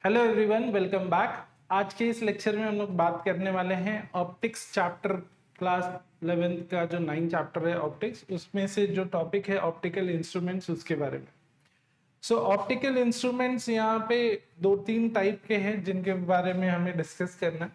Hello everyone, welcome back. आज के इस लेक्चर में हम लोग बात करने वाले हैं ऑप्टिक्स चैप्टर क्लास 11th का जो 9 चैप्टर है ऑप्टिक्स, उसमें से जो टॉपिक है ऑप्टिकल इंस्ट्रूमेंट्स, उसके बारे में। सो ऑप्टिकल इंस्ट्रूमेंट्स यहाँ पे 2-3 टाइप के हैं जिनके बारे में हमें डिस्कस करना है।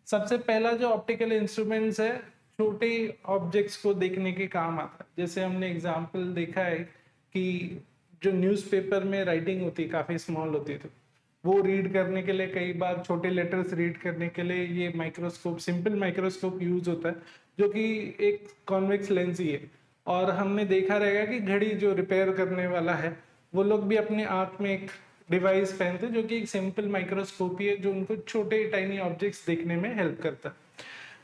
सबसे पहला जो ऑप्टिकल इंस्ट्रूमेंट्स है, छोटे ऑब्जेक्ट्स को देखने के काम आता है। जैसे हमने एग्जाम्पल देखा है कि जो न्यूज़पेपर में राइटिंग होती है काफ़ी स्मॉल होती थी, वो रीड करने के लिए, कई बार छोटे लेटर्स रीड करने के लिए ये माइक्रोस्कोप, सिंपल माइक्रोस्कोप यूज होता है, जो कि एक कॉन्वेक्स लेंस ही है। और हमने देखा रहेगा कि घड़ी जो रिपेयर करने वाला है, वो लोग भी अपने आंख में एक डिवाइस पहनते हैं जो कि एक सिंपल माइक्रोस्कोप ही है, जो उनको छोटे टाइनी ऑब्जेक्ट्स देखने में हेल्प करता है।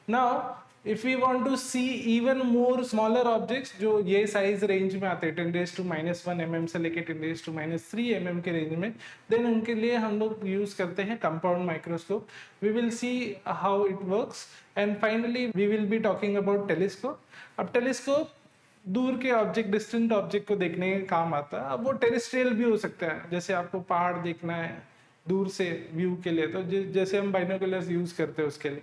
Now if we want to see even more smaller objects जो ये साइज रेंज में आते हैं 10⁻⁻1 mm से लेके 10⁻³ mm के रेंज में, देन उनके लिए हम लोग यूज करते हैं compound microscope. We will see how it works and finally we will be talking about telescope. अब टेलीस्कोप दूर के ऑब्जेक्ट, डिस्टेंट ऑब्जेक्ट को देखने के काम आता है। अब वो टेरेस्ट्रियल भी हो सकता है, जैसे आपको पहाड़ देखना है दूर से व्यू के लिए, तो जैसे हम बाइनोकुलर्स यूज करते हैं उसके लिए,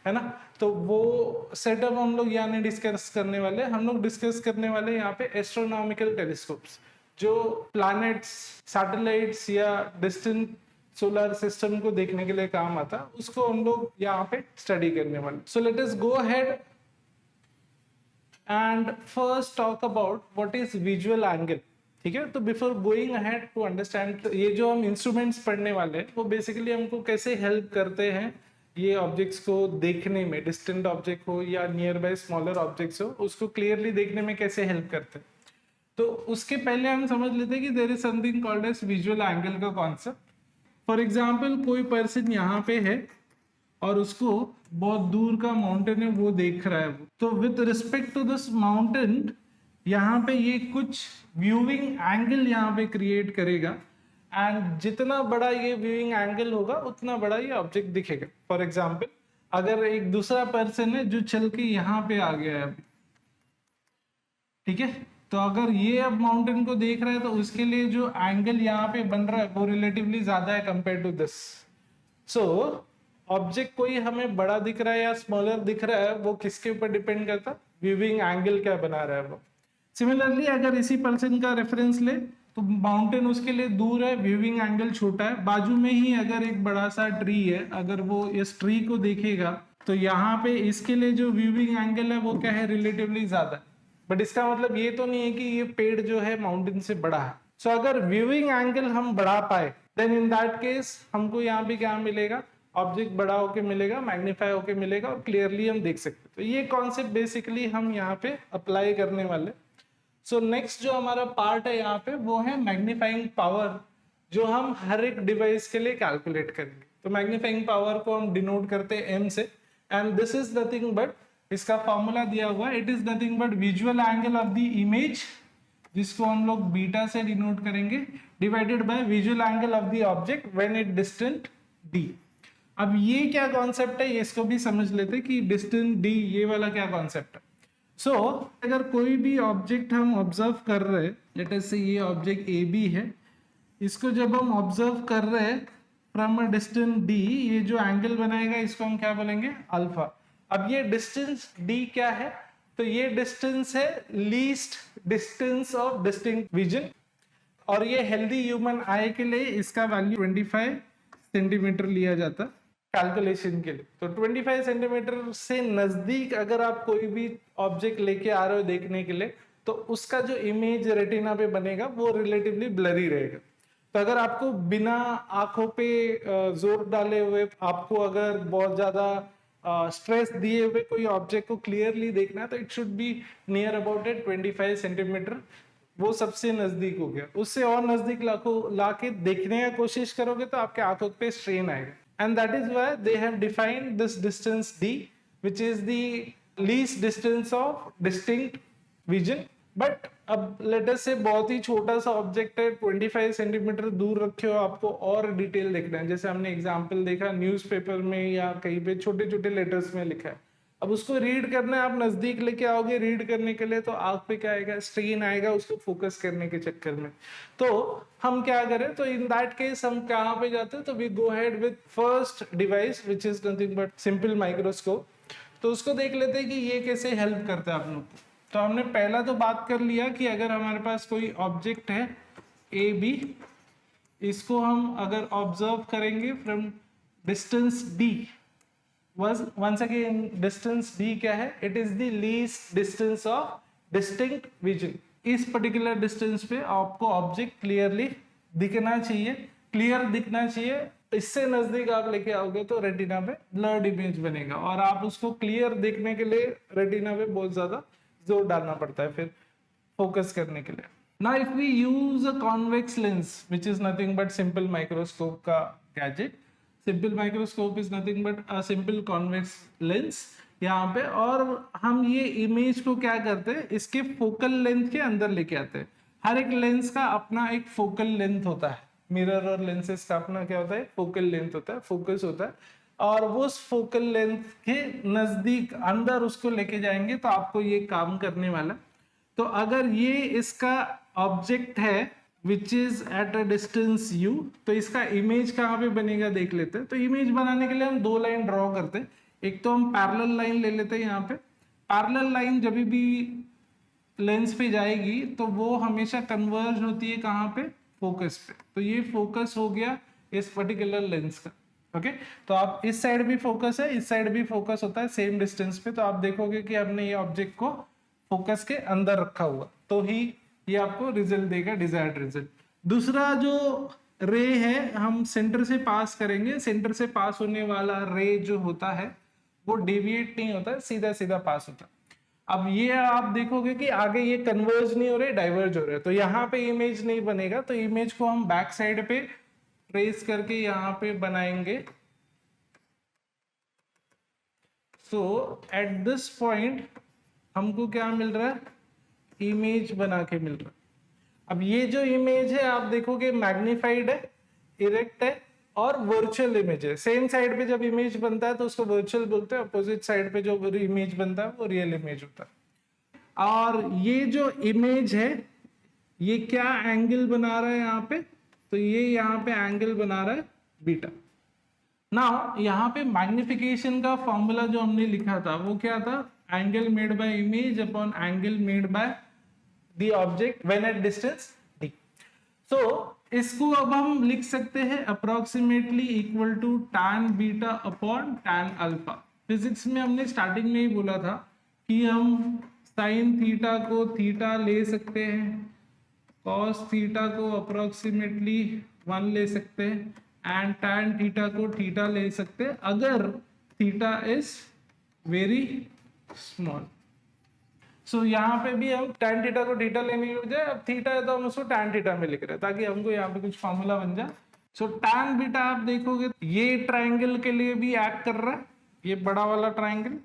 है ना। तो वो सेटअप हम लोग यहाँ नहीं डिस्कस करने वाले। हम लोग डिस्कस करने वाले यहाँ पे एस्ट्रोनॉमिकल टेलीस्कोप्स, जो प्लैनेट्स, सैटेलाइट्स या डिस्टेंट सोलर सिस्टम को देखने के लिए काम आता, उसको हम लोग यहाँ पे स्टडी करने वाले। So let us go ahead and first talk about what is visual angle. ठीक है, तो before going ahead to understand, ये जो हम इंस्ट्रूमेंट्स पढ़ने वाले हैं वो बेसिकली हमको कैसे हेल्प करते हैं ये ऑब्जेक्ट्स को देखने में, डिस्टेंट ऑब्जेक्ट हो या नियर बाय स्मॉलर ऑब्जेक्ट्स हो, उसको क्लियरली देखने में कैसे हेल्प करते हैं। तो उसके पहले हम समझ लेते हैं कि there is something called as visual angle का कॉन्सेप्ट। फॉर एग्जाम्पल, कोई पर्सन यहाँ पे है और उसको बहुत दूर का माउंटेन है वो देख रहा है, तो with respect to this mountain यहाँ पे ये कुछ व्यूइंग एंगल यहाँ पे क्रिएट करेगा, एंड जितना बड़ा ये व्यूइंग एंगल होगा उतना बड़ा ये ऑब्जेक्ट दिखेगा। फॉर एग्जाम्पल, अगर एक दूसरा पर्सन है जो चल के यहाँ पे आ गया है अभी, ठीक है, तो अगर ये अब माउंटेन को देख रहा है तो उसके लिए जो एंगल यहाँ पे बन रहा है वो रिलेटिवली ज्यादा है compare to this. So object कोई हमें बड़ा दिख रहा है या स्मॉलर दिख रहा है, वो किसके ऊपर डिपेंड करता है, व्यूइंग एंगल क्या बना रहा है वो। सिमिलरली अगर इसी पर्सन का रेफरेंस ले तो माउंटेन उसके लिए दूर है, व्यूइंग एंगल छोटा है। बाजू में ही अगर एक बड़ा सा ट्री है, अगर वो इस ट्री को देखेगा तो यहाँ पे इसके लिए जो व्यूइंग एंगल है वो क्या है, रिलेटिवली ज्यादा है। बट इसका मतलब ये तो नहीं है कि ये पेड़ जो है माउंटेन से बड़ा है। सो अगर व्यूइंग एंगल हम बढ़ा पाए, देन इन दैट केस हमको यहाँ पे क्या मिलेगा, ऑब्जेक्ट बड़ा होके मिलेगा, मैग्नीफाई होके मिलेगा और क्लियरली हम देख सकते हैं। तो ये कॉन्सेप्ट बेसिकली हम यहाँ पे अप्लाई करने वाले। सो नेक्स्ट जो हमारा पार्ट है यहाँ पे वो है मैग्नीफाइंग पावर, जो हम हर एक डिवाइस के लिए कैलकुलेट करेंगे। तो मैग्नीफाइंग पावर को हम डिनोट करते हैं m से, and this is nothing but, इसका फॉर्मूला दिया हुआ है, it is nothing but visual angle of the image, जिसको हम लोग बीटा से डिनोट करेंगे, divided by visual angle of the object when it distant d। अब ये क्या कॉन्सेप्ट है, इसको भी समझ लेते कि डिस्टेंट d ये वाला क्या कॉन्सेप्ट है। सो अगर कोई भी ऑब्जेक्ट हम ऑब्जर्व कर रहे हैं, लेट अस से ये ऑब्जेक्ट ए बी है, इसको जब हम ऑब्जर्व कर रहे हैं फ्रॉम अ डिस्टेंस d, ये जो एंगल बनाएगा इसको हम क्या बोलेंगे, अल्फा। अब ये डिस्टेंस d क्या है, तो ये डिस्टेंस है least distance of distinct vision, और ये हेल्दी ह्यूमन आई के लिए इसका वैल्यू 25 सेंटीमीटर लिया जाता है कैलकुलेशन के लिए। तो 25 सेंटीमीटर से नजदीक अगर आप कोई भी ऑब्जेक्ट लेके आ रहे हो देखने के लिए, तो उसका जो इमेज रेटिना पे बनेगा वो रिलेटिवली ब्लरी रहेगा। तो अगर आपको बिना आंखों पे जोर डाले हुए, आपको अगर बहुत ज्यादा स्ट्रेस दिए हुए कोई ऑब्जेक्ट को क्लियरली देखना है, तो it should be near about 25 centimetre. वो सबसे नजदीक हो गया। उससे और नजदीक लाके देखने की कोशिश करोगे तो आपके आंखों पे स्ट्रेन आएगा, and that is why they have defined this distance d, which is the least distance of distinct vision। but अब let us say बहुत ही छोटा सा ऑब्जेक्ट है, 25 सेंटीमीटर दूर रखे हो, आपको और डिटेल देखना है, जैसे हमने एग्जांपल देखा न्यूज़पेपर में या कहीं पे छोटे छोटे लेटर्स में लिखा है, अब उसको रीड करना है, आप नजदीक लेके आओगे रीड करने के लिए, तो आंख पे क्या आएगा, स्ट्रेन आएगा उसको फोकस करने के चक्कर में। तो हम क्या करें, तो इन दैट केस हम कहाँ पे जाते हैं, तो we go head with first device which is nothing but simple microscope. तो उसको देख लेते हैं कि ये कैसे हेल्प करता है आप लोग को। तो हमने पहला तो बात कर लिया कि अगर हमारे पास कोई ऑब्जेक्ट है ए बी, इसको हम अगर ऑब्जर्व करेंगे from distance D, once again distance d क्या है, it is the least distance of distinct vision। इस पर्टिकुलर डिस्टेंस पे आपको ऑब्जेक्ट क्लियरली दिखना चाहिए, क्लियर दिखना चाहिए। इससे नजदीक आप लेके आओगे तो रेटिना पे ब्लर्ड इमेज बनेगा, और आप उसको क्लियर देखने के लिए रेटिना पे बहुत ज्यादा जोर डालना पड़ता है फिर फोकस करने के लिए। Now if we use a convex lens which is nothing but simple microscope का gadget, simple microscope is nothing but a simple convex lens यहाँ पे, और हम ये इमेज को क्या करते हैं, इसके फोकल लेंथ के अंदर लेके आते हैं। हर एक लेंस का अपना एक फोकल लेंथ होता है, मिरर और लेंसेस का अपना क्या होता है, फोकल लेंथ होता है, फोकस होता है, और वो उस फोकल लेंथ के नजदीक अंदर उसको लेके जाएंगे तो आपको ये काम करने वाला। तो अगर ये इसका ऑब्जेक्ट है which is at a distance u, तो इसका इमेज कहाँ पे बनेगा देख लेते हैं। तो इमेज बनाने के लिए हम दो लाइन ड्रॉ करते हैं। एक तो हम पैरेलल लाइन ले लेते हैं, यहाँ पे पैरेलल लाइन जब भी लेंस पे जाएगी तो वो हमेशा कन्वर्ज होती है कहाँ पे, फोकस पे। तो ये फोकस हो गया इस पर्टिकुलर लेंस का। ओके, तो आप इस साइड भी फोकस है, इस साइड भी फोकस होता है सेम डिस्टेंस पे। तो आप देखोगे कि हमने ये ऑब्जेक्ट को फोकस के अंदर रखा हुआ, तो ही ये आपको रिजल्ट देगा, डिजायर्ड रिजल्ट। दूसरा जो रे है हम सेंटर से पास करेंगे, सेंटर से पास होने वाला रे जो होता है वो डेविएट नहीं होता है, सीधा सीधा पास होता है। अब ये आप देखोगे कि आगे ये कन्वर्ज नहीं हो रहे, डाइवर्ज हो रहे, तो यहाँ पे इमेज नहीं बनेगा। तो इमेज को हम बैक साइड पे ट्रेस करके यहाँ पे बनाएंगे। सो एट दिस पॉइंट हमको क्या मिल रहा है, इमेज बना के मिल रहा है। अब ये जो इमेज है आप देखोगे मैग्नीफाइड है, इरेक्ट है और वर्चुअल इमेज है। सेम साइड पे जब इमेज बनता है तो उसको वर्चुअल बोलते हैं, अपोजिट साइड पे जो इमेज बनता है वो रियल इमेज होता है। और ये जो इमेज है ये क्या एंगल बना रहा है यहाँ पे, तो ये यहाँ पे एंगल बना रहा है बीटा। नाउ यहाँ पे मैग्निफिकेशन का फॉर्मूला जो हमने लिखा था वो क्या था, angle made by image upon angle made by the object when at distance d। So इसको अब हम लिख सकते हैं approximately equal to tan beta upon tan alpha. Physics में हमने स्टार्टिंग में ही बोला था कि हम साइन थीटा को थीटा ले सकते हैं, कॉस थीटा को अप्रोक्सीमेटली 1 ले सकते हैं, एंड tan थीटा को थीटा ले सकते हैं अगर थीटा इज वेरी स्मॉल। सो यहाँ पे भी हम tan थीटा को थीटा लेने की बजाय अब थीटा है तो हम उसको tan थीटा में लिख रहे हैं ताकि हमको यहाँ पे कुछ फॉर्मूला बन जाए। सो tan बीटा आप देखोगे ये ट्राइंगल के लिए भी एक्ट कर रहा है, ये बड़ा वाला ट्राइंगल,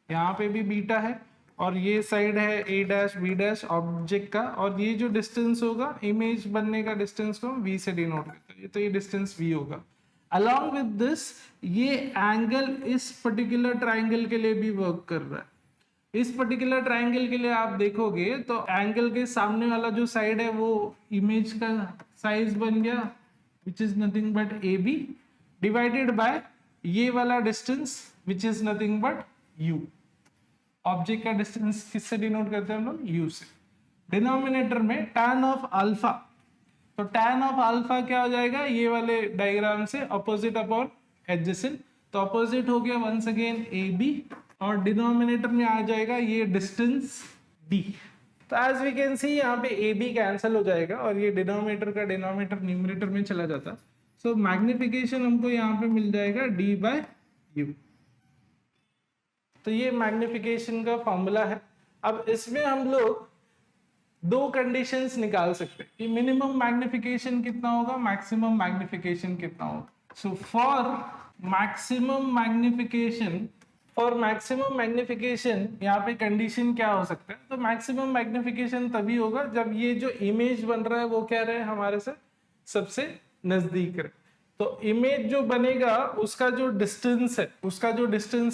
यहाँ पे भी बीटा है, और ये साइड है a dash b dash object का, और ये जो डिस्टेंस होगा इमेज बनने का डिस्टेंस को v से डिनोट करते हैं, तो ये डिस्टेंस v होगा। अलॉन्ग विद दिस ये एंगल इस पर्टिकुलर ट्राइंगल के लिए भी वर्क कर रहा है। इस पर्टिकुलर ट्राइंगल के लिए आप देखोगे तो एंगल के सामने वाला जो साइड है वो इमेज का साइज बन गया विच is nothing but AB divided by ये वाला distance which is nothing but U। Object का डिस्टेंस किससे डिनोट करते हैं हम लोग, U से। डिनोमिनेटर में tan ऑफ अल्फा, तो tan ऑफ अल्फा क्या हो जाएगा, ये वाले डायग्राम से अपोजिट अपॉन एडजेसेंट, तो अपोजिट हो गया वंस अगेन AB, और डिनोमिनेटर में आ जाएगा ये डिस्टेंस D। तो एज वी कैन सी यहाँ पे AB कैंसिल हो जाएगा और ये डिनोमिनेटर का डिनोमिनेटर न्यूमरेटर में चला जाता। सो मैग्निफिकेशन हमको यहाँ पे मिल जाएगा D बाय U। तो ये मैग्निफिकेशन का फॉर्मूला है। अब इसमें हम लोग दो कंडीशंस निकाल सकते हैं कि मिनिमम मैग्निफिकेशन कितना होगा, मैक्सिमम मैग्निफिकेशन कितना होगा। सो फॉर मैक्सिमम मैग्निफिकेशन यहाँ पे कंडीशन क्या हो सकता है, तो मैक्सिमम मैग्निफिकेशन तभी होगा जब ये जो इमेज बन रहा है वो क्या रहे, हमारे से सबसे नजदीक रहे। तो इमेज जो बनेगा उसका जो डिस्टेंस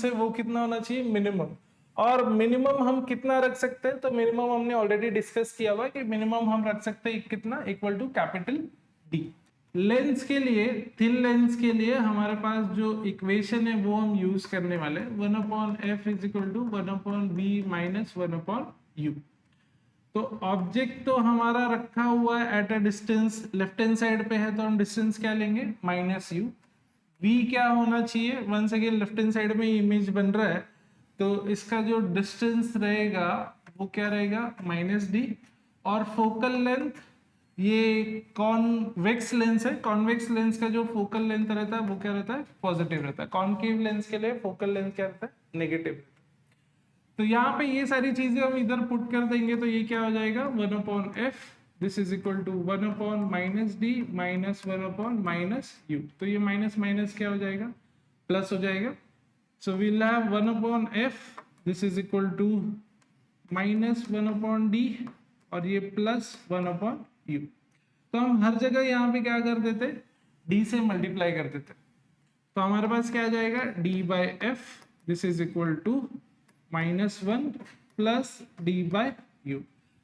है वो कितना होना चाहिए, मिनिमम। और मिनिमम हम कितना रख सकते हैं, तो मिनिमम हमने ऑलरेडी डिस्कस किया हुआ कि मिनिमम हम रख सकते हैं कितना, equal to capital D. Lens के लिए, थिन लेंस के लिए हमारे पास जो इक्वेशन है वो हम यूज करने वाले, 1/f is equal to 1/v minus 1/u। तो ऑब्जेक्ट तो हमारा रखा हुआ है at a distance, left hand side पे है, तो हम डिस्टेंस क्या लेंगे, माइनस यू। v क्या होना चाहिए, once again left hand side में इमेज बन रहा है, तो इसका जो डिस्टेंस रहेगा वो क्या रहेगा, माइनस डी। और फोकल लेंथ, ये कॉन्वेक्स लेंस है, कॉन्वेक्स लेंस का जो फोकल लेंथ रहता है वो क्या रहता है, पॉजिटिव रहता है। कॉन्केव लेंस के लिए फोकल लेंथ क्या रहता है, नेगेटिव। तो यहाँ पे ये सारी चीजें हम इधर पुट कर देंगे, तो ये क्या हो जाएगा, 1/f this is equal to 1/-d minus 1/-u। तो ये माइनस माइनस क्या हो जाएगा, प्लस हो जाएगा। So we'll have 1/f this is equal to minus 1/d और ये प्लस 1/u। तो हम हर जगह यहाँ पे क्या कर देते, d से मल्टीप्लाई कर देते। तो हमारे पास क्या आ जाएगा, d/f this is equal to -1 plus d/u।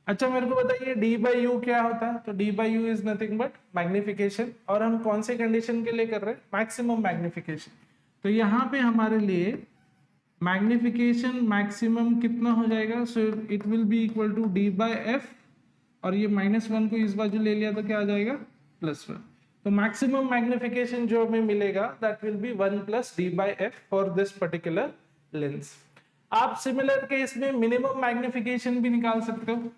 अच्छा मेरे को बताइए d/u क्या होता है, तो d/u is nothing but magnification. और हम कौन से कंडीशन के लिए कर रहे हैं, मैक्सिमम मैग्निफिकेशन। तो यहाँ पे हमारे लिए मैग्निफिकेशन मैक्सिमम कितना हो जाएगा, so it will be equal to d/f, और ये -1 को इस बाजू ले लिया तो क्या आ जाएगा, +1। तो मैक्सिमम मैग्निफिकेशन जो हमें मिलेगा that will be 1 plus d/f for this particular lens. आप सिमिलर केस में मिनिमम मैग्निफिकेशन भी निकाल सकते हो।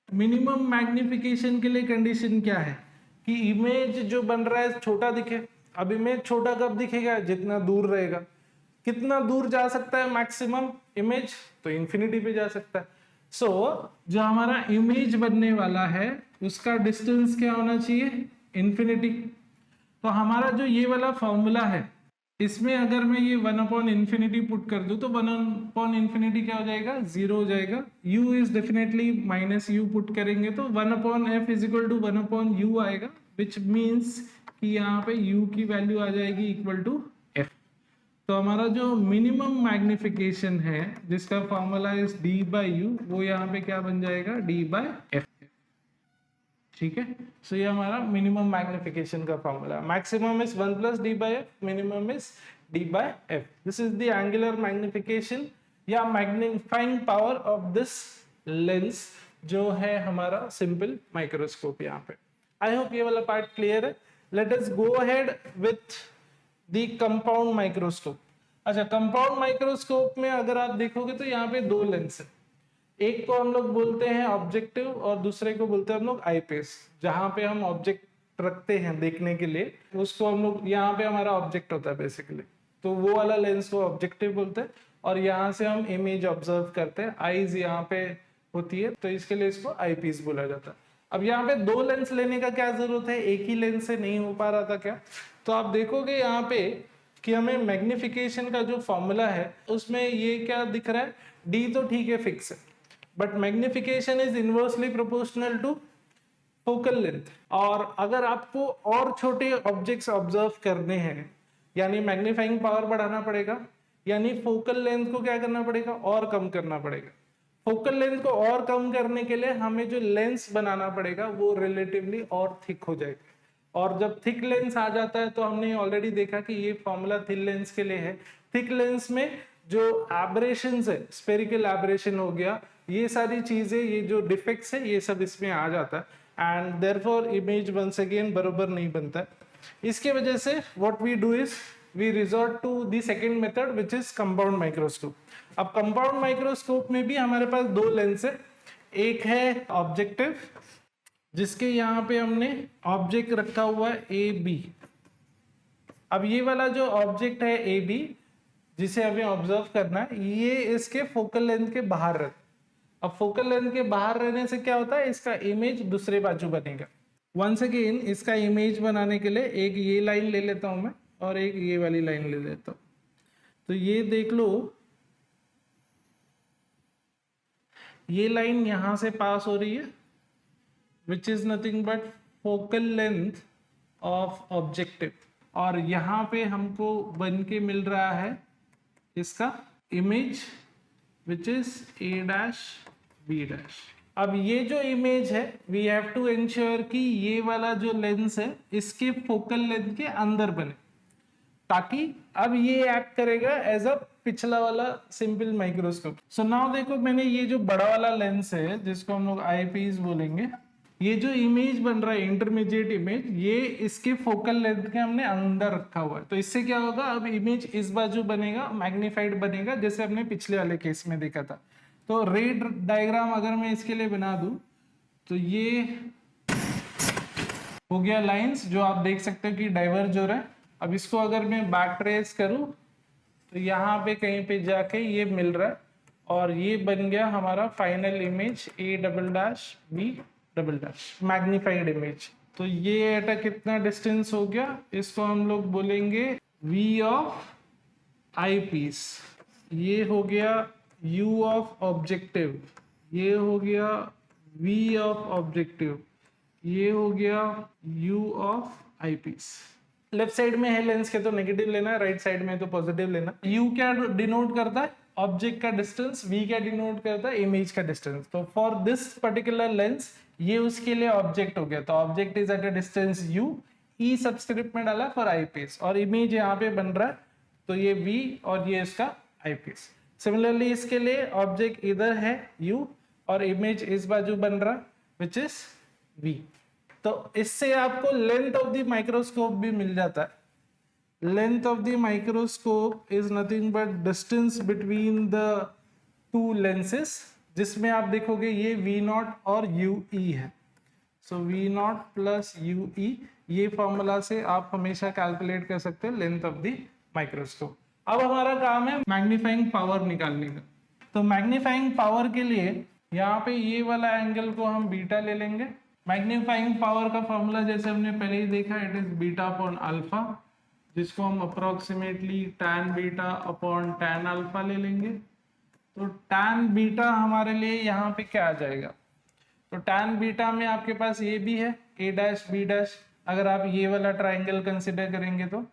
मिनिमम मैग्निफिकेशन के लिए कंडीशन क्या है कि इमेज जो बन रहा है छोटा दिखे। अब इमेज छोटा कब दिखेगा, जितना दूर रहेगा। कितना दूर जा सकता है मैक्सिमम इमेज, तो इंफिनिटी पे जा सकता है। सो जो हमारा इमेज बनने वाला है उसका डिस्टेंस क्या होना चाहिए, इंफिनिटी। तो हमारा जो ये वाला फॉर्मूला है, इसमें अगर मैं ये 1/infinity पुट कर दूं तो 1/infinity क्या हो जाएगा, 0 हो जाएगा। u is definitely -u put करेंगे तो 1/f is equal to 1/u आएगा, विच मीन्स कि यहाँ पे u की वैल्यू आ जाएगी इक्वल टू f। तो हमारा जो मिनिमम मैग्निफिकेशन है जिसका फॉर्मूला इज d/u, वो यहाँ पे क्या बन जाएगा, d/f। ठीक है, सो ये हमारा मिनिमम मैग्निफिकेशन का formula. Maximum is 1 plus d/f, minimum is d/f। This is the angular magnification या magnifying power of this lens जो है हमारा सिंपल माइक्रोस्कोप। यहाँ पे आई होप ये वाला पार्ट क्लियर है। Late us go ahead with the compound microscope. अच्छा, कंपाउंड माइक्रोस्कोप में अगर आप देखोगे तो यहाँ पे दो लेंस है। एक को हम लोग बोलते हैं ऑब्जेक्टिव और दूसरे को बोलते हैं हम लोग आईपीस। जहां पे हम ऑब्जेक्ट रखते हैं देखने के लिए, उसको हम लोग, यहाँ पे हमारा ऑब्जेक्ट होता है बेसिकली, तो वो वाला लेंस को ऑब्जेक्टिव बोलते हैं। और यहाँ से हम इमेज ऑब्जर्व करते हैं, आईज यहाँ पे होती है, तो इसके लिए इसको आईपीस बोला जाता है। अब यहाँ पे दो लेंस लेने का क्या जरूरत है, एक ही लेंस से नहीं हो पा रहा था क्या। तो आप देखोगे यहाँ पे कि हमें मैग्निफिकेशन का जो फॉर्मूला है उसमें ये क्या दिख रहा है, डी तो ठीक है फिक्स है, but magnification is inversely proportional to focal length. और अगर आपको और छोटे ऑब्जेक्ट्स ऑब्जर्व करने हैं, यानी मैग्नीफाइंग पावर बढ़ाना पड़ेगा, यानी फोकल लेंथ को क्या करना पड़ेगा, और कम करना पड़ेगा। फोकल लेंथ को और कम करने के लिए हमें जो लेंस बनाना पड़ेगा वो रिलेटिवली और थिक हो जाएगा। और जब थिक लेंस आ जाता है तो हमने ऑलरेडी देखा कि ये फॉर्मूला थिन लेंस के लिए है। थिक लेंस में जो एब्रेशंस है, स्फेरिकल एब्रेशन हो गया, ये सारी चीजें, ये जो डिफेक्ट्स है, ये सब इसमें आ जाता है, and therefore image once again बराबर नहीं बनता है। इसके वजह से what we do is we resort to the second method which is compound microscope. अब कंपाउंड माइक्रोस्कोप में भी हमारे पास दो लेंस है। एक है ऑब्जेक्टिव, जिसके यहाँ पे हमने ऑब्जेक्ट रखा हुआ है ए बी। अब ये वाला जो ऑब्जेक्ट है ए बी जिसे हमें ऑब्जर्व करना है, ये इसके फोकल लेंथ के बाहर रहता है। अब फोकल लेंथ के बाहर रहने से क्या होता है, इसका इमेज दूसरे बाजू बनेगा। वंस अगेन इसका इमेज बनाने के लिए एक ये लाइन ले लेता हूं मैं और एक ये वाली लाइन ले लेता हूं। तो ये देख लो, ये लाइन यहां से पास हो रही है, विच is nothing but focal length of objective, और यहाँ पे हमको बन के मिल रहा है इसका image which is A dash B dash. अब ये जो इमेज है वी हैव टू इंश्योर कि ये वाला जो लेंस है इसके फोकल लेंथ के अंदर बने, ताकि अब ये एक्ट करेगा एज अ पिछला वाला सिंपल माइक्रोस्कोप। सो नाउ देखो, मैंने ये जो बड़ा वाला लेंस है जिसको हम लोग आई पीस बोलेंगे, ये जो इमेज बन रहा है इंटरमीडिएट इमेज, ये इसके फोकल लेंथ के हमने अंदर रखा हुआ है। तो इससे क्या होगा, अब इमेज इस बाजू बनेगा, मैग्नीफाइड बनेगा, जैसे हमने पिछले वाले केस में देखा था। तो रे डायग्राम अगर मैं इसके लिए बना दूं तो ये हो गया लाइंस, जो आप देख सकते हो कि डाइवर्ज हो रहा है। अब इसको अगर मैं बैक ट्रेस करूं तो यहाँ पे कहीं पे जाके ये मिल रहा है, और ये बन गया हमारा final image A double dash B double dash magnified image. तो ये एट कितना डिस्टेंस हो गया, इसको हम लोग बोलेंगे V ऑफ आई पीस, ये हो गया U ऑफ ऑब्जेक्टिव, ये हो गया V ऑफ ऑब्जेक्टिव, ये हो गया U of eyepiece. Left side में है लेंस के तो नेगेटिव लेना है, राइट साइड में तो पॉजिटिव लेना। U क्या डिनोट करता है, ऑब्जेक्ट का डिस्टेंस, V क्या डिनोट करता है, इमेज का डिस्टेंस। तो फॉर दिस पर्टिकुलर लेंस ये उसके लिए ऑब्जेक्ट हो गया, तो object is at a distance U, E subscript में डाला फॉर आई पीस, और इमेज यहाँ पे बन रहा है तो ये V और ये इसका आई पीस। सिमिलरली इसके लिए ऑब्जेक्ट इधर है U और इमेज इस बाजू बन रहा है विच इज V। तो इससे आपको लेंथ ऑफ द माइक्रोस्कोप भी मिल जाता है। Length of the microscope is nothing but distance between the two lenses, जिसमें आप देखोगे ये V0 और UE है। सो V0 प्लस UE, ये फॉर्मूला से आप हमेशा कैलकुलेट कर सकते हो लेंथ ऑफ द माइक्रोस्कोप। अब हमारा काम है मैग्नीफाइंग पावर निकालने का। तो मैग्नीफाइंग पावर के लिए यहाँ पे ये वाला एंगल को हम बीटा ले लेंगे। मैग्नीफाइंग पावर का फॉर्मूला जैसे हमने पहले ही देखा, it is beta upon alpha, जिसको हम approximately tan beta upon tan alpha ले लेंगे। तो tan बीटा हमारे लिए यहाँ पे क्या आ जाएगा, तो tan बीटा में आपके पास ये भी है a डैश b डैश। अगर आप ये वाला ट्राइंगल कंसिडर करेंगे तो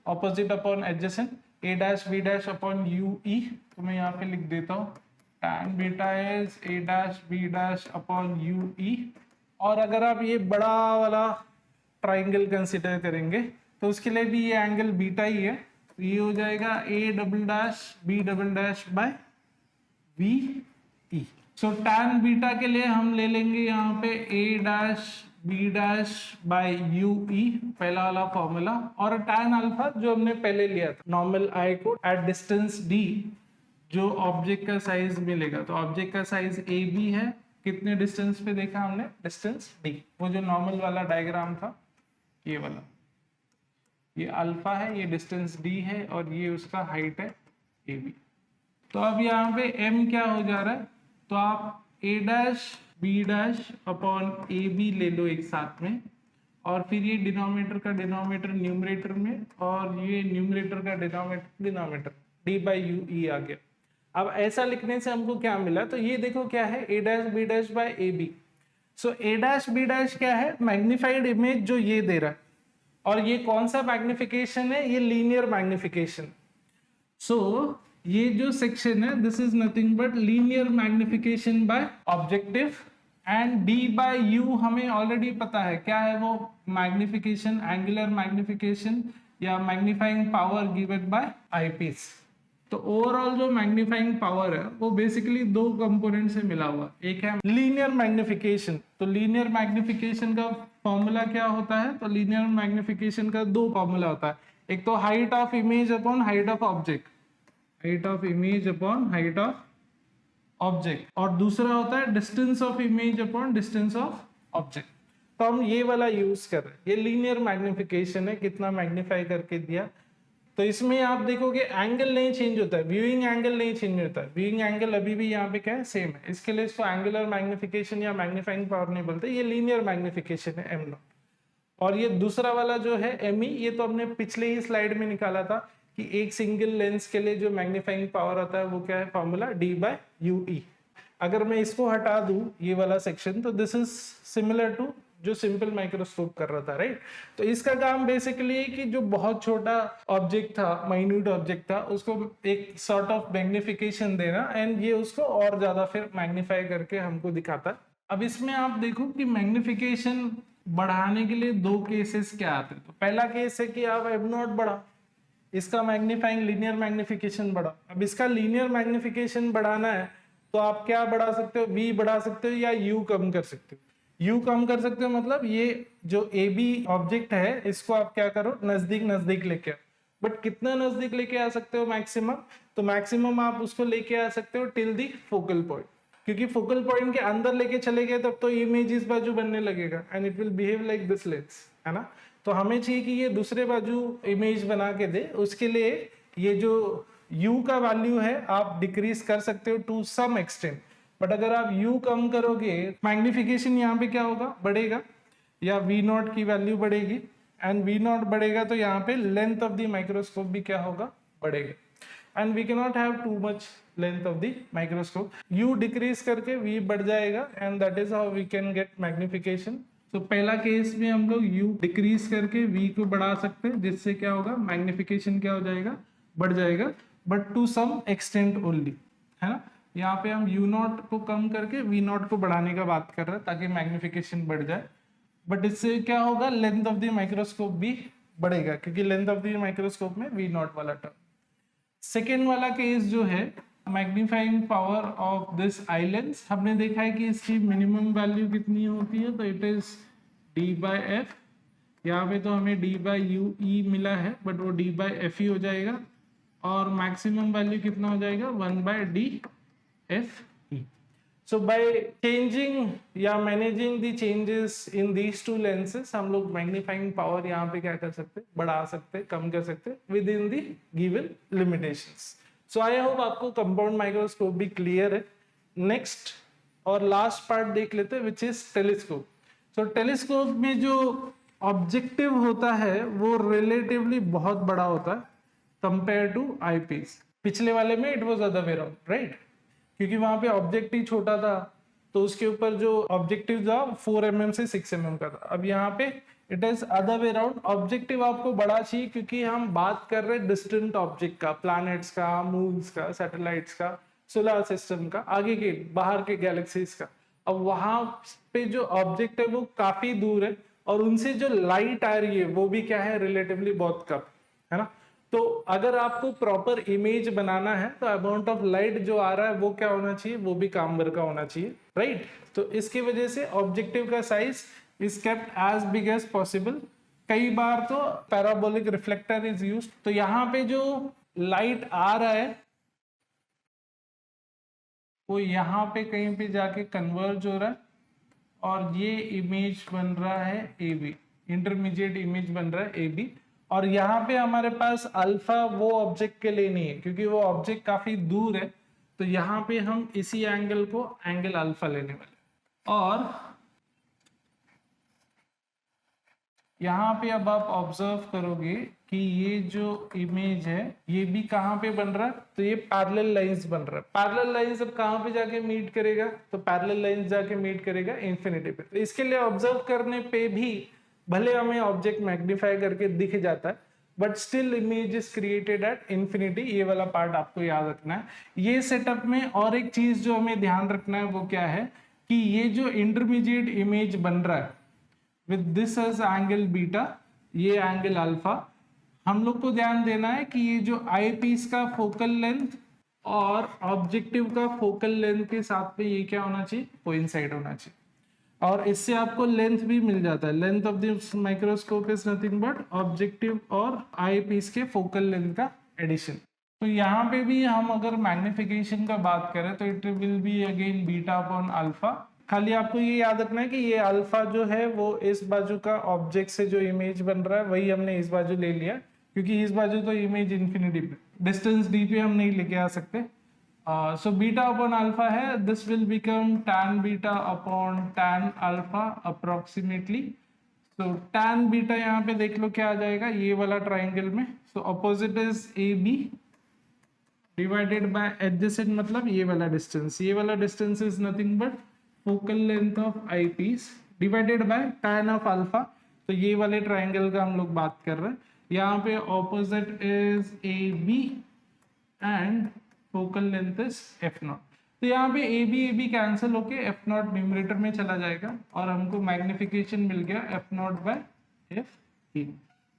opposite upon adjacent, a dash b dash upon UE, तो मैं यहाँ पे लिख देता हूँ tan beta is a dash b dash upon UE। और अगर आप ये बड़ा वाला ट्राइंगल कंसिडर करेंगे तो उसके लिए भी ये एंगल बीटा ही है, तो ये हो जाएगा a double dash b double dash by VE। So tan beta के लिए हम ले लेंगे यहाँ पे a dash b dash by UE, पहला वाला फॉर्मूला, और tan अल्फा जो हमने पहले लिया था नॉर्मल आई को एट डिस्टेंस D, जो ऑब्जेक्ट का साइज मिलेगा। तो ऑब्जेक्ट का साइज AB है, कितने डिस्टेंस पे देखा हमने, डिस्टेंस D, वो जो नॉर्मल वाला डायग्राम था ये वाला, ये अल्फा है, ये डिस्टेंस D है, और ये उसका हाइट है AB। तो अब यहाँ पे M क्या हो जा रहा है, तो आप A dash B dash upon AB ले लो एक साथ में, और फिर ये डिनोमिनेटर का डिनोमिनेटर न्यूमरेटर में, और ये न्यूमरेटर का denominator denominator, D by UE आ गया। अब ऐसा लिखने से हमको क्या मिला, तो ये देखो क्या है, A dash B dash by AB। So A dash B dash क्या है, मैग्नीफाइड इमेज जो ये दे रहा है, और ये कौन सा मैग्निफिकेशन है, ये लीनियर मैग्निफिकेशन। सो ये जो सेक्शन है this is nothing but linear magnification by objective, and D by U हमें ऑलरेडी पता है क्या है, वो मैग्निफिकेशन, एंगुलर मैग्निफिकेशन या magnifying power given by eyepiece. तो ओवरऑल जो मैग्नीफाइंग पावर है वो बेसिकली दो कंपोनेंट से मिला हुआ, एक है लीनियर मैग्निफिकेशन। तो लीनियर मैग्निफिकेशन का फॉर्मूला क्या होता है, तो लीनियर मैग्निफिकेशन का दो फॉर्मूला होता है, एक तो height of image upon height of object, height of image upon height of object, और दूसरा होता है distance of image upon distance of object. तो हम ये वाला यूज कर रहे हैं, ये लीनियर मैग्निफिकेशन है, कितना मैग्नीफाई करके दिया। तो इसमें आप देखोगे एंगल नहीं चेंज होता है, व्यूइंग एंगल नहीं चेंज होता है, व्यूइंग एंगल अभी भी यहाँ पे क्या है, सेम है। इसके लिए इसको एंगुलर मैग्निफिकेशन या मैग्नीफाइंग पावर नहीं बोलते, ये लीनियर मैग्निफिकेशन है M0। और ये दूसरा वाला जो है ME, ये तो हमने पिछले ही स्लाइड में निकाला था कि एक सिंगल लेंस के लिए जो मैग्नीफाइंग पावर होता है वो क्या है, फॉर्मूला D बाय UE। अगर मैं इसको हटा दूं ये वाला सेक्शन, तो दिस इज सिमिलर टू जो सिंपल माइक्रोस्कोप कर रहा था, राइट। तो इसका काम बेसिकली है कि जो बहुत छोटा ऑब्जेक्ट था, माइन्यूट ऑब्जेक्ट था, उसको एक सॉर्ट ऑफ मैग्निफिकेशन देना एंड ये उसको और ज्यादा फिर मैग्नीफाई करके हमको दिखाता है। अब इसमें आप देखो कि मैग्निफिकेशन बढ़ाने के लिए दो केसेस क्या आते हैं। तो पहला केस है कि आप एफ नॉट बढ़ा, इसका मैग्नीफाइंग लीनियर मैग्निफिकेशन बढ़ा। अब इसका लीनियर मैग्निफिकेशन बढ़ाना है तो आप क्या बढ़ा सकते हो, v बढ़ा सकते हो या u कम कर सकते हो। u कम कर सकते हो मतलब ये जो AB ऑब्जेक्ट है इसको आप क्या करो, नजदीक नजदीक लेके आओ। बट कितना नजदीक लेके आ सकते हो मैक्सिमम, तो मैक्सिमम आप उसको लेके आ सकते हो टिल दी फोकल पॉइंट, क्योंकि फोकल पॉइंट के अंदर लेके चले गए तब तो इमेज इस बाजू बनने लगेगा and it will behave like this lens, है ना। तो हमें चाहिए कि ये दूसरे बाजू इमेज बना के दे, उसके लिए ये जो u का वैल्यू है आप डिक्रीज कर सकते हो टू सम एक्सटेंट। बट अगर आप u कम करोगे मैग्निफिकेशन यहाँ पे क्या होगा, बढ़ेगा, या v0 की वैल्यू बढ़ेगी एंड v0 बढ़ेगा तो यहाँ पे लेंथ ऑफ द माइक्रोस्कोप भी क्या होगा, बढ़ेगा। And we can not have too much length of the microscope. u decrease करके v बढ़ जाएगा and that is how we can get magnification. तो पहला केस में हम लोग u डिक्रीज करके v को बढ़ा सकते हैं, जिससे क्या होगा, मैग्निफिकेशन क्या हो जाएगा, बढ़ जाएगा, but to some extent only, है ना। यहाँ पे हम u0 को कम करके v0 को बढ़ाने का बात कर रहे हैं ताकि मैग्निफिकेशन बढ़ जाए। बट इससे क्या होगा, लेंथ ऑफ द माइक्रोस्कोप भी बढ़ेगा, क्योंकि लेंथ ऑफ द माइक्रोस्कोप में v0 वाला टर्म। सेकेंड वाला केस जो है magnifying power of this eye lens, हमने देखा है कि इसकी मिनिमम वैल्यू कितनी होती है, तो इट इज d/f। यहाँ पे तो हमें d/ue मिला है बट वो d/f ही हो जाएगा, और मैक्सिमम वैल्यू कितना हो जाएगा, 1/dfe। सो बाय चेंजिंग या managing the changes in these two lenses हम लोग मैग्नीफाइंग पावर यहाँ पे क्या कर सकते हैं, बढ़ा सकते हैं, कम कर सकते हैं with in the given limitations. So I hope आपको कंपाउंड माइक्रोस्कोप भी क्लियर है। नेक्स्ट और लास्ट पार्ट देख लेते हैं which is telescope. So telescope में जो ऑब्जेक्टिव होता है वो रिलेटिवली बहुत बड़ा होता है कंपेयर टू आईपीस। पिछले वाले में it was other way around, right, क्योंकि वहां पे ऑब्जेक्ट ही छोटा था तो उसके ऊपर जो ऑब्जेक्टिव था 4 mm से 6 mm का था। अब यहाँ पे it is other way around, objective आपको बड़ा चाहिए क्योंकि हम बात कर रहे हैं डिस्टेंट ऑब्जेक्ट का, प्लैनेट्स का, मून्स का, सैटेलाइट्स का, सोलर सिस्टम का, आगे के बाहर के गैलेक्सीज का। अब वहां पे जो ऑब्जेक्ट है वो काफी दूर है और उनसे जो लाइट आ रही है वो भी क्या है, रिलेटिवली बहुत कम, है ना। तो अगर आपको प्रॉपर इमेज बनाना है तो अमाउंट ऑफ लाइट जो आ रहा है वो क्या होना चाहिए, वो भी काम भर का होना चाहिए, राइट। तो इसकी वजह से ऑब्जेक्टिव का size is kept as big as possible. कई बार तो पैराबोलिक रिफ्लेक्टर इज यूज्ड। तो यहाँ पे जो लाइट आ रहा है वो यहाँ पे कहीं पे जाके कन्वर्ज हो रहा है और ये इमेज बन रहा है ए बी, इंटरमीडिएट इमेज बन रहा है ए बी। और यहाँ पे हमारे पास अल्फा वो ऑब्जेक्ट के लिए नहीं है क्योंकि वो ऑब्जेक्ट काफी दूर है, तो यहाँ पे हम इसी एंगल को एंगल अल्फा लेने वाले। और यहाँ पे अब आप ऑब्जर्व करोगे कि ये जो इमेज है ये भी कहाँ पे बन रहा है, तो ये पैरेलल लाइंस बन रहा है। पैरेलल लाइंस अब कहाँ पे जाके मीट करेगा, तो पैरेलल लाइंस जाके मीट करेगा इंफिनिटी पे। तो इसके लिए ऑब्जर्व करने पे भी भले हमें ऑब्जेक्ट मैग्नीफाई करके दिख जाता है but still image is created at infinity. ये वाला पार्ट आपको याद रखना है। ये सेटअप में और एक चीज जो हमें ध्यान रखना है वो क्या है कि ये जो इंटरमीडिएट इमेज बन रहा है with this as angle beta, ये एंगल अल्फा, हम लोग को ध्यान देना है कि ये जो आई पीस का फोकल लेंथ और ऑब्जेक्टिव का फोकल लेंथ के साथ में ये क्या होना चाहिए, कोइंसाइड होना चाहिए। और इससे आपको लेंथ भी मिल जाता है। Length of the microscope is nothing but objective और आई पीस के फोकल लेंथ का एडिशन। तो यहाँ पे भी हम अगर मैग्निफिकेशन का बात करें तो it will be again beta upon alpha. खाली आपको ये याद रखना है कि ये अल्फा जो है वो इस बाजू का ऑब्जेक्ट से जो इमेज बन रहा है वही हमने इस बाजू ले लिया, क्योंकि इस बाजू तो इमेज इंफिनिटी पे, डिस्टेंस डी पे हम नहीं लेके आ सकते। So beta upon alpha है, this will become tan beta upon tan alpha approximately. So tan beta यहाँ पे देख लो क्या आ जाएगा ये वाला ट्राइंगल में। So opposite is AB divided by adjacent, मतलब ये वाला डिस्टेंस, ये वाला distance is nothing but focal length of eyepiece divided by tan of alpha. तो ये वाले ट्राइंगल का हम लोग बात कर रहे हैं। यहाँ पे opposite is AB and focal length is F0। तो यहाँ पे AB कैंसिल होके F0 न्यूमरेटर में चला जाएगा और हमको मैग्निफिकेशन मिल गया F0 बाय F3।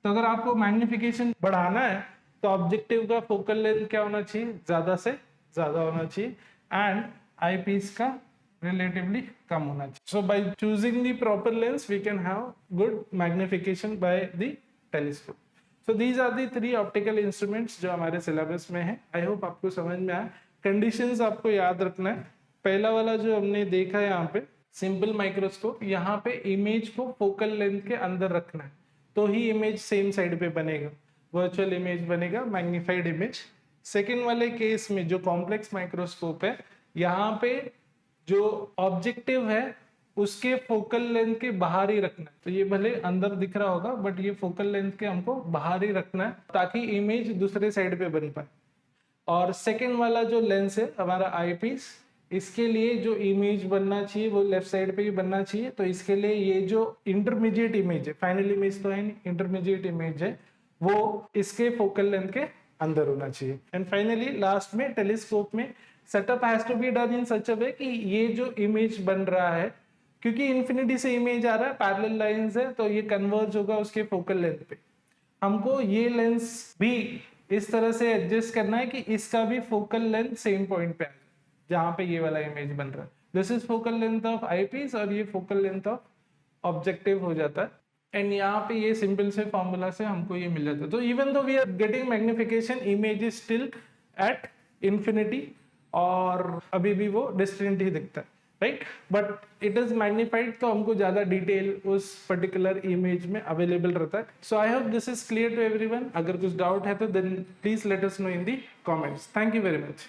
तो अगर आपको मैग्निफिकेशन बढ़ाना है तो ऑब्जेक्टिव का फोकल लेंथ क्या होना चाहिए, ज्यादा से ज्यादा होना चाहिए एंड आई पीस का relatively कम होना चाहिए। So by choosing the proper lens we can have good magnification by the telescope. So these are the 3 optical instruments जो हमारे सिलेबस में है। आई होप आपको समझ में आया। कंडीशंस आपको याद रखना है। पहला वाला जो हमने देखा है यहाँ पे सिंपल माइक्रोस्कोप, यहाँ पे इमेज को फोकल लेंथ के अंदर रखना है तो ही इमेज सेम साइड पे बनेगा, वर्चुअल इमेज बनेगा, मैग्नीफाइड इमेज। सेकेंड वाले केस में जो कॉम्प्लेक्स माइक्रोस्कोप है, यहाँ पे जो ऑब्जेक्टिव है उसके फोकल लेंथ के बाहर ही रखना है। तो ये भले अंदर दिख रहा होगा बट ये फोकल लेंथ के हमको बाहर ही रखना है ताकि इमेज दूसरे साइड पे बन पाए। और सेकेंड वाला जो लेंस है हमारा आई पीस, इसके लिए जो इमेज बनना चाहिए वो लेफ्ट साइड पे ही बनना चाहिए। तो इसके लिए ये जो इंटरमीडिएट इमेज है, फाइनल इमेज तो है नहीं, इंटरमीडिएट इमेज है, वो इसके फोकल लेंथ के अंदर होना चाहिए। एंड फाइनली लास्ट में टेलीस्कोप में setup has to be done in such a way कि ये जो इमेज बन रहा है, क्योंकि इन्फिनिटी से इमेज आ रहा है, पैरेलल लाइंस है, तो ये कन्वर्ज होगा उसके फोकल लेंथ पे। हमको ये लेंस भी इस तरह से एडजस्ट करना है कि इसका भी फोकल लेंथ सेम पॉइंट पे आ जाए जहां पे ये वाला इमेज बन रहा है। This is focal length of eyepiece और ये फोकल लेंथ ऑफ ऑब्जेक्टिव हो जाता है। एंड यहाँ पे ये सिंपल से फॉर्मूला से हमको ये मिल जाता है। तो even though we are getting magnification, image is still at infinity और अभी भी वो डिस्टेंट ही दिखता है, right, but it is magnified तो हमको ज्यादा डिटेल उस पर्टिकुलर इमेज में अवेलेबल रहता है। So I hope this is clear to everyone. अगर कुछ डाउट है तो then please let us know in the comments. Thank you very much.